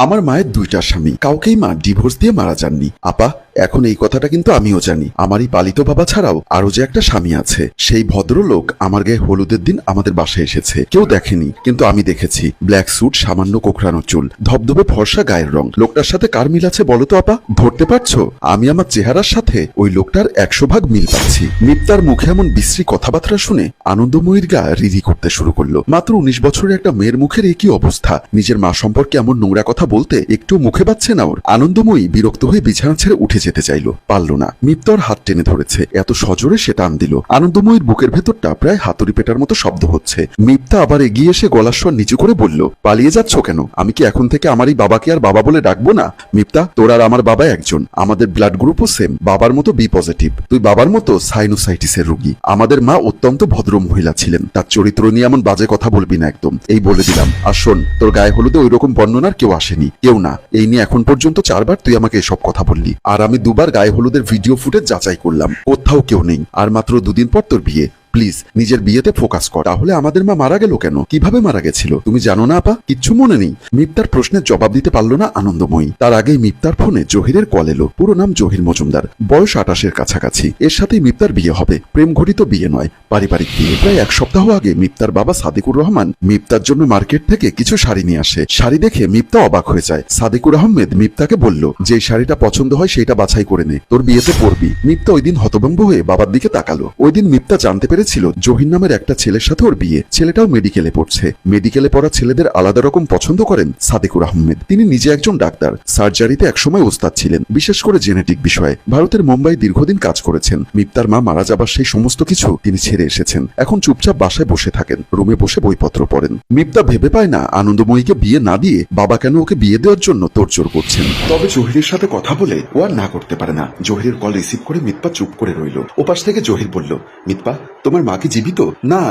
আমার মায়ের দুইটা স্বামী, কাউকেই মা ডিভোর্স দিয়ে মারা যাননি। আপা, এখন এই কথাটা কিন্তু আমিও জানি। আমারই পালিত বাবা ছাড়াও আরো যে একটা স্বামী আছে। সেই ভদ্রলোক আমার গায়ে হলুদের দিন আমাদের বাসায় এসেছে। কেউ দেখেনি, কিন্তু আমি দেখেছি। ব্ল্যাক স্যুট, সামান্য কোকড়ানো চুল, ধবধবে ফর্সা গায়ের রং। লোকটার সাথে কার মিল আছে বলো তো আপা? ধরতে পারছো? আমি আমার চেহারার সাথে ওই লোকটার 100% মিল পাচ্ছি। মিপ্তার মুখে এমন বিশ্রী কথাবার্তা শুনে আনন্দময়ীর গা রিরি করতে শুরু করলো। মাত্র 19 বছরের একটা মেয়ের মুখের একই অবস্থা। নিজের মা সম্পর্কে এমন নোংরা কথা বলতে একটু মুখে বাচ্ছে না ওর। আনন্দময়ী বিরক্ত হয়ে বিছানা ছেড়ে উঠে যেতে চাইলো, পারল না। মিপ্তার হাত টেনে ধরেছে, এত সজোরে সে টান দিল। আনন্দময়ীর বুকের ভেতরটা প্রায় হাতুড়ি পেটার মতো শব্দ হচ্ছে। মিপ্তা আবার এগিয়ে এসে গলার স্বর নিচু করে বলল, পালিয়ে যাচ্ছ কেন? আমি কি এখন থেকে আমার এই বাবাকে আর বাবা বলে ডাকবো না? মিপ্তা, তোর আর আমার বাবা একজন, আমাদের ব্লাড গ্রুপও সেম। বাবার মতো বি পজিটিভ, তুই বাবার মতো সাইনোসাইটিসের রোগী। আমাদের মা অত্যন্ত ভদ্র মহিলা ছিলেন, তার চরিত্র নিয়ে এমন বাজে কথা বলবি না একদম, এই বলে দিলাম। আর শোন, তোর গায়ে হলুদে ওই রকম বর্ণনার কেউ আসেনি, কেউ না। এই নিয়ে এখন পর্যন্ত 4 বার তুই আমাকে এসব কথা বললি, আর আমি 2 বার গায়ে হলুদের ভিডিও ফুটেজ যাচাই করলাম, কোথাও কেউ নেই। আর মাত্র 2 দিন পর তোর বিয়ে। প্লিজ নিজের বিয়েতে ফোকাস কর। তাহলে আমাদের মা মারা গেল কেন? কিভাবে মারা গেছিল তুমি জানো না আপা? কিচ্ছু মনে নেই? মিপ্তার প্রশ্নের জবাব দিতে পারলো না আনন্দময়ী। তার আগেই মিপ্তার ফোনে জহিরের কল এলো। পুরো নাম জহির মজুমদার, বয়স 28-এর কাছাকাছি। এর সাথেই মিপ্তার বিয়ে হবে। প্রেম ঘটিত বিয়ে নয়, পারিবারিক বিয়ে। প্রায় 1 সপ্তাহ আগে মিপ্তার বাবা সাদিকুর রহমান মিপ্তার জন্য মার্কেট থেকে কিছু শাড়ি নিয়ে আসে। শাড়ি দেখে মিপ্তা অবাক হয়ে যায়। সাদিকুর আহমেদ মিপ্তাকে বলল, যে শাড়িটা পছন্দ হয় সেটা বাছাই করে নে, তোর বিয়েতে পরবি। মিপ্তা ওই দিন হতভম্ব হয়ে বাবার দিকে তাকালো। ওই দিন মিপ্তা জানতে পেরেছিল জহির নামের একটা ছেলের সাথে ওর বিয়ে। ছেলেটাও মেডিকেলে পড়ছে। মেডিকেলে পড়া ছেলেদের আলাদা রকম পছন্দ করেন সাদিকুর আহমেদ। তিনি নিজে একজন ডাক্তার, সার্জারিতে একসময় ওস্তাদ ছিলেন, বিশেষ করে জেনেটিক বিষয়ে। ভারতের মুম্বাই দীর্ঘদিন কাজ করেছেন। মিপ্তার মা মারা যাবার সেই সমস্ত কিছু তিনি ছেড়ে এসেছেন। এখন চুপচাপ বাসায় বসে থাকেন, রুমে বসে বইপত্র পড়েন। মিপ্তা ভেবে পায় না আনন্দময়ীকে বিয়ে না দিয়ে বাবা কেন ওকে বিয়ে দেওয়ার জন্য তোড়জোড় করছেন। তবে জহিরের সাথে কথা বলে ও আর না করতে পারে না। জহিরের কল রিসিভ করে মিৎপা চুপ করে রইল। ওপাশ থেকে জহির বলল, মিৎপা, তোমার মা কি জীবিত? না,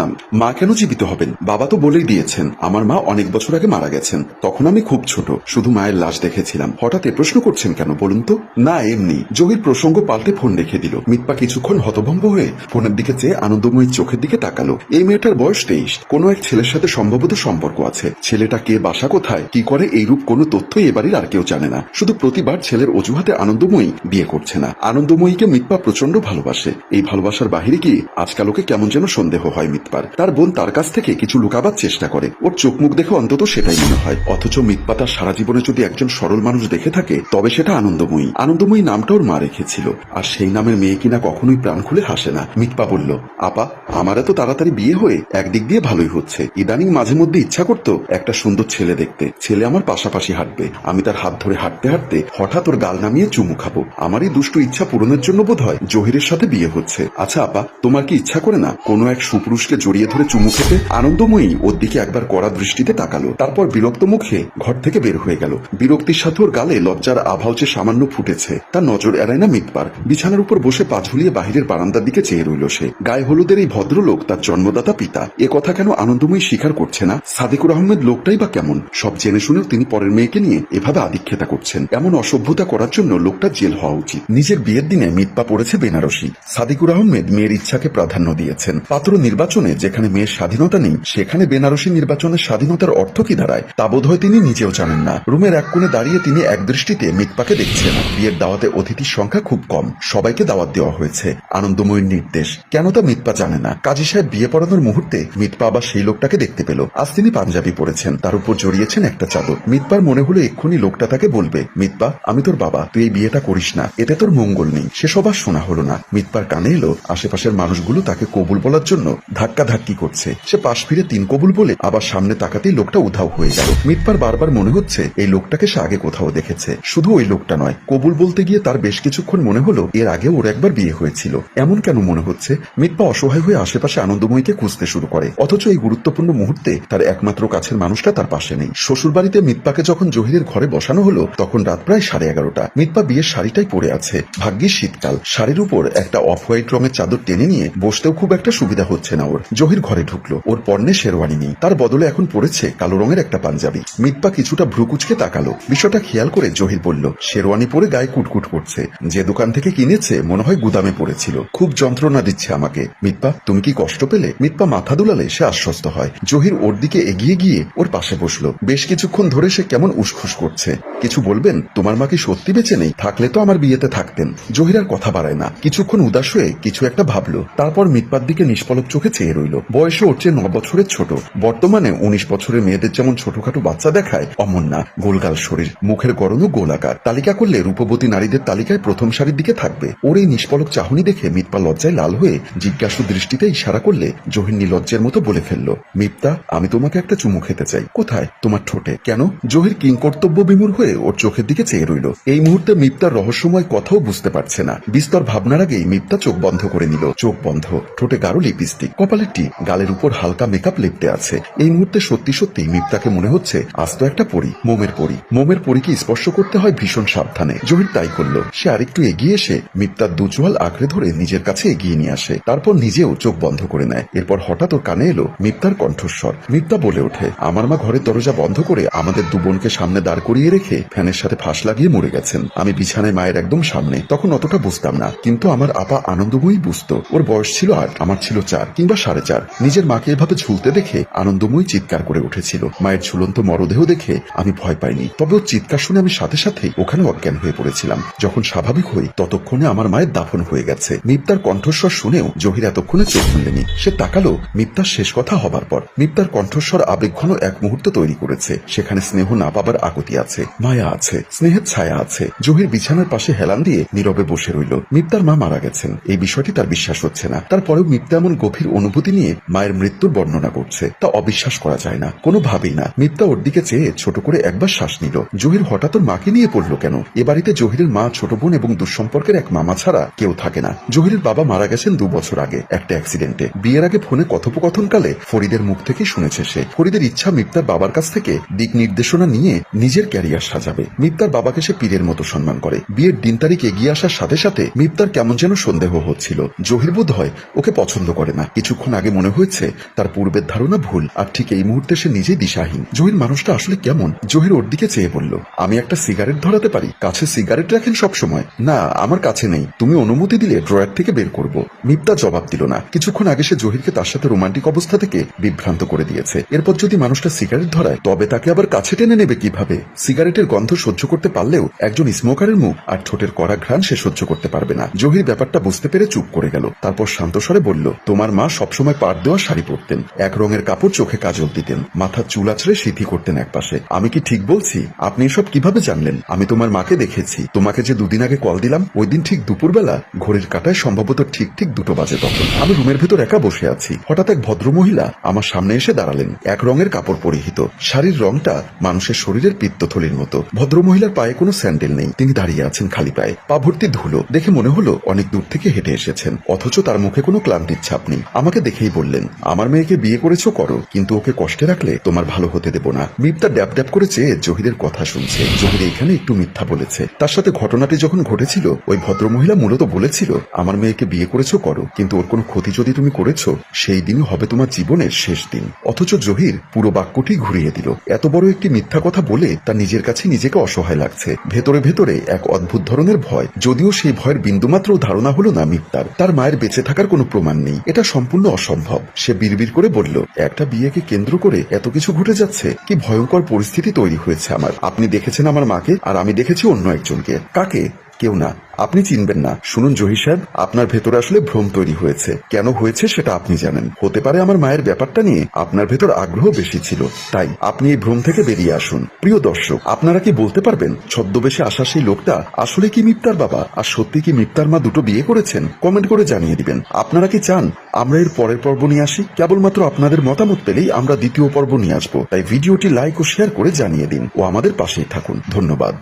মা কেন জীবিত হবেন? বাবা তো বলেই দিয়েছেন আমার মা অনেক বছর আগে মারা গেছেন। তখন আমি খুব ছোট, শুধু মায়ের লাশ দেখেছিলাম। হঠাৎ এ প্রশ্ন করছেন কেন বলুন তো? না, এমনি। জহির প্রসঙ্গ পাল্টে ফোন রেখে দিল। মিৎপা কিছুক্ষণ হতভম্ব হয়ে ফোনের দিকে চেয়ে আনন্দময়ীর চোখের দিকে তাকালো। এই মেয়েটার বয়স 23। কোনো এক ছেলের সাথে সম্ভবত সম্পর্ক আছে। ছেলেটা কে, বাসা কোথায়, কি করে, এইরূপ কোনো তথ্যই এবারের আর কেউ জানে না। শুধু প্রতিবার ছেলের অজুহাতে আনন্দময়ী বিয়ে করছে না। আনন্দময়ীকে মিৎপা প্রচন্ড ভালোবাসে। এই ভালোবাসার বাহিরে গিয়ে আজকাল ওকে কেমন যেন সন্দেহ হয় মিৎপার। তার বোন তার কাছ থেকে কিছু লুকাবার চেষ্টা করে। ওর চোখ মুখ দেখে অন্তত সেটাই মনে হয়। অথচ মিৎপা তার সারা জীবনে যদি একজন সরল মানুষ দেখে থাকে তবে সেটা আনন্দময়ী। আনন্দময়ী নামটা ওর মা রেখেছিল, আর সেই নামের মেয়ে কিনা কখনোই প্রাণ খুলে হাসে না। মিৎপা বলল, আপা, আমার এত তাড়াতাড়ি বিয়ে হয়ে একদিক দিয়ে ভালোই হচ্ছে। ইদানিং মাঝে মধ্যে ইচ্ছা করতো একটা সুন্দর ছেলে দেখতে, ছেলে আমার পাশাপাশি হাঁটবে, আমি তার হাত ধরে হাঁটতে হাঁটতে হঠাৎ ওর গাল নামিয়ে চুমু খাবো। আমার এই দুষ্টু ইচ্ছা পূরণের জন্য বোধ হয় জহিরের সাথে বিয়ে হচ্ছে। আচ্ছা আপা, তোমার কি ইচ্ছা করে না কোনো এক সুপুরুষকে জড়িয়ে ধরে চুমু খেতে? আনন্দময়ী ওর দিকে একবার কড়া দৃষ্টিতে তাকালো, তারপর বিরক্ত মুখে ঘর থেকে বের হয়ে গেল। বিরক্তির সাথে ওর গালে লজ্জার আভাও যে সামান্য ফুটেছে তার নজর এড়ায় না মিৎপার। বিছানার উপর বসে পা ঝুলিয়ে বাহিরের বারান্দার দিকে চেয়ে রইল সে। গায়ে হলুদের এই ভদ্রলোক তার জন্মদাতা পিতা, এ কথা কেন আনন্দময়ী স্বীকার করছে না? সাদিকুর আহমেদ লোকটাই বা কেমন? সব জেনে শুনেও তিনি পরের মেয়েকে নিয়ে এভাবে আদিক্ষেতা করছেন। এমন অসভ্যতা করার জন্য লোকটা জেল হওয়া উচিত। নিজের বিয়ের দিনে মিৎপা পড়েছে বেনারসি। সাদিকুর আহমেদ মেয়ের ইচ্ছাকে প্রাধান্য দিয়েছেন। পাত্র নির্বাচনে যেখানে মেয়ের স্বাধীনতা নেই সেখানে বেনারসি নির্বাচনের স্বাধীনতার অর্থ কি দাঁড়ায় তা বোধহয় তিনি নিজেও জানেন না। রুমের এক কোণে দাঁড়িয়ে তিনি এক দৃষ্টিতে মিৎপাকে দেখছেন। বিয়ের দাওয়াতে অতিথির সংখ্যা খুব কম, সবাইকে দাওয়াত দেওয়া হয়েছে আনন্দময়ীর নির্দেশ। কেন তা মিৎপা জানে না। কাজী সাহেব বিয়ে পড়ানোর মুহূর্তে মিৎপা আবার সেই লোকটাকে দেখতে পেল। আজ তিনি পাঞ্জাবি পরেছেন, তার উপর জড়িয়েছেন একটা চাদর। মিৎপার মনে হলো এক্ষুনি লোকটা তাকে বলবে, মিৎপা, আমি তোর বাবা, তুই এই বিয়েটা করিস না, এতে তোর মঙ্গল নেই। সেসব আর শোনা হলো না। মিৎপার কানে এলো আশেপাশের মানুষগুলো তাকে কবুল বলার জন্য ধাক্কা ধাক্কি করছে। সে পাশ ফিরে 3 কবুল বলে আবার সামনে তাকাতেই লোকটা উধাও হয়ে গেল। মিৎপার বারবার মনে হচ্ছে এই লোকটাকে সে আগে কোথাও দেখেছে। শুধু ওই লোকটা নয়, কবুল বলতে গিয়ে তার বেশ কিছুক্ষণ মনে হলো এর আগে ওর একবার বিয়ে হয়েছিল। এমন কেন মনে হচ্ছে? মিৎপা অসহায় হয়ে আশেপাশে আনন্দময়ীকে খুঁজতে শুরু করে। অথচ এই গুরুত্বপূর্ণ মুহূর্তে তার একমাত্র কাছের মানুষটা তার পাশে নেই। শ্বশুরবাড়িতে মিৎপাকে যখন জহিরের ঘরে বসানো হলো তখন রাত প্রায় 11:30। মিৎপা বিয়ের শাড়িটাই পরে আছে। ভাগ্যিস শীতকাল। শাড়ির উপর একটা অফ হোয়াইট রঙের চাদর টেনে নিয়ে বসতেও খুব খুব একটা সুবিধা হচ্ছে না ওর। জহির ঘরে ঢুকলো, ওর পর্নে শেরওয়ানি নেই, তার বদলে এখন পড়েছে কালো রঙের একটা পাঞ্জাবি। মিতপা কিছুটা ভ্রুকুচকে তাকালো। বিষয়টা খেয়াল করে জহির বলল, শেরওয়ানি পরে গায়ে কুটকুট করছে, যে দোকান থেকে কিনেছে মনে হয় গুদামে পড়েছিল, খুব যন্ত্রণা দিচ্ছে আমাকে। মিতপা, তুমি কি কষ্ট পেলে? মিতপা মাথা দুলালে সে আশ্বস্ত হয়। জহির ওর দিকে এগিয়ে গিয়ে ওর পাশে বসলো। বেশ কিছুক্ষণ ধরে সে কেমন উসখুস করছে। কিছু বলবেন? তোমার মা কি সত্যি বেঁচে নেই? থাকলে তো আমার বিয়েতে থাকতেন। জহির আর কথা বাড়ায় না, কিছুক্ষণ উদাস হয়ে কিছু একটা ভাবলো। তারপর মিতপার দিকে নিষ্পলক চোখে চেয়ে রইল। বয়সে ওর চেয়ে 9 বছরের ছোট। বর্তমানে 19 বছরের মেয়েদের যেমন ছোটখাটো বাচ্চা দেখায় অমন না, গোলগাল শরীর, মুখের গড়নও গোলাকার। তালিকা করলে রূপবতী নারীদের তালিকায় প্রথম সারির দিকে থাকবে। ওর এই নিষ্পলক চাহনি দেখে মিতপা লজ্জায় লাল হয়ে জিজ্ঞাসু দৃষ্টিতে ইশারা করলে জহির নির্লজ্জের মতো বলে ফেলল, মিপ্তা, আমি তোমাকে একটা চুমু খেতে চাই। কোথায়? তোমার ঠোঁটে। কেন? জহির কিংকর্তব্য বিমূঢ় হয়ে ওর চোখের দিকে চেয়ে রইল। এই মুহূর্তে মিপ্তার রহস্যময় কথাও বুঝতে পারছে না। বিস্তর ভাবনার আগেই মিপ্তা চোখ বন্ধ করে নিল। চোখ বন্ধ, ঠোঁটে গাঢ় লিপস্টিক, কপালের টিপ, গালের উপর হালকা মেকআপ লেপটে আছে। এই মুহূর্তে সত্যি সত্যি মিপ্তাকে মনে হচ্ছে আস্ত একটা পরী, মোমের পরী। মোমের পরীকে স্পর্শ করতে হয় ভীষণ সাবধানে। জহির তাই করলো। সে আরেকটু এগিয়ে এসে মিপ্তার দু চোয়াল আঁকড়ে ধরে নিজের কাছে এগিয়ে নিয়ে আসে। তারপর নিজেও চোখ বন্ধ করে নেয়। এরপর হঠাৎ ওর কানে এলো মিপ্তার কণ্ঠস্বর। মিপ্তা বলে ওঠে, আমার মা ঘরের দরজা বন্ধ করে আমাদের দু বোনকে সামনে দাঁড় করিয়ে রেখে ফ্যানের সাথে ফাঁস লাগিয়ে মরে গেছেন। আমি বিছানায় মায়ের একদম সামনে। তখন অতটা বুঝতাম না, কিন্তু আমার আপা আনন্দময়ী বুঝতো। ওর বয়স ছিল 8, আমার ছিল 4 কিংবা 4.5। নিজের মাকে এভাবে ঝুলতে দেখে আনন্দময়ী চিৎকার করে উঠেছিল। মায়ের ঝুলন্ত মরদেহ দেখে আমি ভয় পাইনি, তবে ওর চিৎকার শুনে আমি সাথে সাথে ওখানে অজ্ঞান হয়ে পড়েছিলাম। যখন স্বাভাবিক হই ততক্ষণে আমার মায়ের দাফন হয়ে গেছে। মিপ্তার কণ্ঠস্বর শুনেও জহির এতক্ষণে চোখ খুললেনি। সে তাকালো মিপ্তার শেষ কথা হবার পর। মিপ্তার কণ্ঠস্বর আবেগঘন এক মুহূর্ত তৈরি করেছে। সেখানে স্নেহ না পাবার আকুতি আছে, মায়া আছে, স্নেহের ছায়া আছে। জহির বিছানার পাশে হেলান দিয়ে নীরবে বসে রইল। মিপ্তার মা মারা গেছেন, এই বিষয়টি তার বিশ্বাস হচ্ছে না। তারপরেও মিপ্তা এমন গভীর অনুভূতি নিয়ে মায়ের মৃত্যুর বর্ণনা করছে, তা অবিশ্বাস করা যায় না, কোনোভাবেই না। মিপ্তা ওর দিকে চেয়ে ছোট করে একবার শ্বাস নিল। জহির হঠাৎ ওর মাকে নিয়ে পড়লো কেন? এ বাড়িতে জহিরের মা, ছোট বোন এবং দুঃসম্পর্কের এক মামা ছাড়া কেউ থাকে না। জহিরের বাবা মারা গেছেন 2 বছর আগে একটা অ্যাক্সিডেন্টে। বিয়ের আগে ফোনে কথোপকথনকালে ফরিদের মুখ থেকেই শুনেছে সে। ফরিদের ইচ্ছা মিপ্তার বাবার কাছ থেকে দিক নির্দেশনা নিয়ে নিজের ক্যারিয়ার সাজাবে। মিপ্তার বাবাকে সে পীরের মতো সম্মান করে। বিয়ের দিন তারিখ এগিয়ে আসার সাথে সাথে মিপ্তার কেমন যেন সন্দেহ হচ্ছিল। জহির বোধ হয় ওকে পছন্দ করে না। কিছুক্ষণ আগে মনে হয়েছে তার পূর্বের ধারণা ভুল, আর ঠিক এই মুহূর্তে সে নিজেই দিশাহীন। জহির মানুষটা আসলে কেমন? জহির ওর দিকে চেয়ে বলল, আমি একটা সিগারেট ধরাতে পারি? কাছে সিগারেট রাখেন সব সময়? না, আমার কাছে নেই, তুমি অনুমতি দিলে ড্রয়ার থেকে বের করব। মিপ্তা জবাব দিল না। কিছুক্ষণ আগে সে জহিরকে তার সাথে রোমান্টিক অবস্থা থেকে বিভ্রান্ত করে দিয়েছে। এরপর যদি মানুষটা সিগারেট ধরায় তবে তাকে আবার কাছে টেনে নেবে কিভাবে? সিগারেটের গন্ধ সহ্য করতে পারলেও একজন স্মোকারের মুখ আর ঠোঁটের কড়া ঘ্রাণ সে সহ্য করতে পারবে না। জহির ব্যাপারটা বুঝতে পেরে চুপ করে গেল। তারপর শান্তস্বরে বলল, তোমার মা সবসময় পাড় দেওয়া শাড়ি পরতেন, এক রঙের কাপড়, চোখে কাজল দিতেন, মাথার চুল আছড়ে সিঁথি করতেন একপাশে। আমি কি ঠিক বলছি? আপনি এসব কিভাবে জানলেন? আমি তোমার মাকে দেখেছি। তোমাকে যে 2 দিন আগে কল দিলাম ওই দিন ঠিক দুপুরবেলা ঘড়ির কাঁটায় সম্ভবত ঠিক 2 বাজে। তখন আমি রুমের ভেতর একা বসে আছি। হঠাৎ এক ভদ্রমহিলা আমার সামনে এসে দাঁড়ালেন। এক রঙের কাপড় পরিহিত, শাড়ির রংটা মানুষের শরীরের পিত্তথলির মতো। ভদ্রমহিলার পায়ে কোনো স্যান্ডেল নেই, তিনি দাঁড়িয়ে আছেন খালি পায়ে, পা ভর্তি ধুলো। দেখে মনে হলো অনেক দূর থেকে হেঁটে এসেছেন, অথচ তার মুখে কোনো ক্লান্তির ছাপ নেই। আমাকে দেখেই বললেন, আমার মেয়েকে বিয়ে করেছো করো, কিন্তু ওকে কষ্টে রাখলে তোমার ভালো হতে দেব না। মিপ্তা ড্যাব ড্যাব করে চেয়ে জহিরের কথা শুনছে। জহির এখানে একটু মিথ্যা বলেছে। তার সাথে ঘটনাটি যখন ঘটেছিল ওই ভদ্রমহিলা মূলত বলেছিল, আমার মেয়েকে বিয়ে করেছো করো, কিন্তু ওর কোনো ক্ষতি যদি তুমি করেছো সেই দিনই হবে তোমার জীবনের শেষ দিন। অথচ জহির পুরো বাক্যটি ঘুরিয়ে দিল। এত বড় একটি মিথ্যা কথা বলে তার নিজের কাছে নিজেকে অসহায় লাগছে। ভেতরে ভেতরে এক অদ্ভুত ধরনের ভয়, যদিও সেই ভয়ের বিন্দুমাত্র ধারণা হলো না মিথ্যার। তার মায়ের বেঁচে থাকার কোনো প্রমাণ নেই, এটা সম্পূর্ণ অসম্ভব। সে বিড়বিড় করে বলল, একটা বিয়েকে কেন্দ্র করে এত কিছু ঘটে যাচ্ছে, কি ভয়ঙ্কর পরিস্থিতি তৈরি হয়েছে আমার। আপনি দেখেছেন আমার মাকে, আর আমি দেখেছি অন্য একজনকে। কাকে? কেউ না, আপনি চিনবেন না। শুনুন জহির সাহেব, আপনার ভেতরে আসলে ভ্রম তৈরি হয়েছে। কেন হয়েছে সেটা আপনি জানেন। হতে পারে আমার মায়ের ব্যাপারটা নিয়ে আপনার ভেতর আগ্রহ বেশি ছিল, তাই আপনি এই ভ্রম থেকে বেরিয়ে আসুন। প্রিয় দর্শক, আপনারা কি বলতে পারবেন ছদ্মবেশে আসা সেই লোকটা আসলে কি মিপ্তার বাবা, আর সত্যি কি মিপ্তার মা দুটো বিয়ে করেছেন? কমেন্ট করে জানিয়ে দিবেন। আপনারা কি চান আমরা এর পরের পর্ব নিয়ে আসি? কেবলমাত্র আপনাদের মতামত পেলেই আমরা দ্বিতীয় পর্ব নিয়ে আসবো, তাই ভিডিওটি লাইক ও শেয়ার করে জানিয়ে দিন ও আমাদের পাশেই থাকুন। ধন্যবাদ।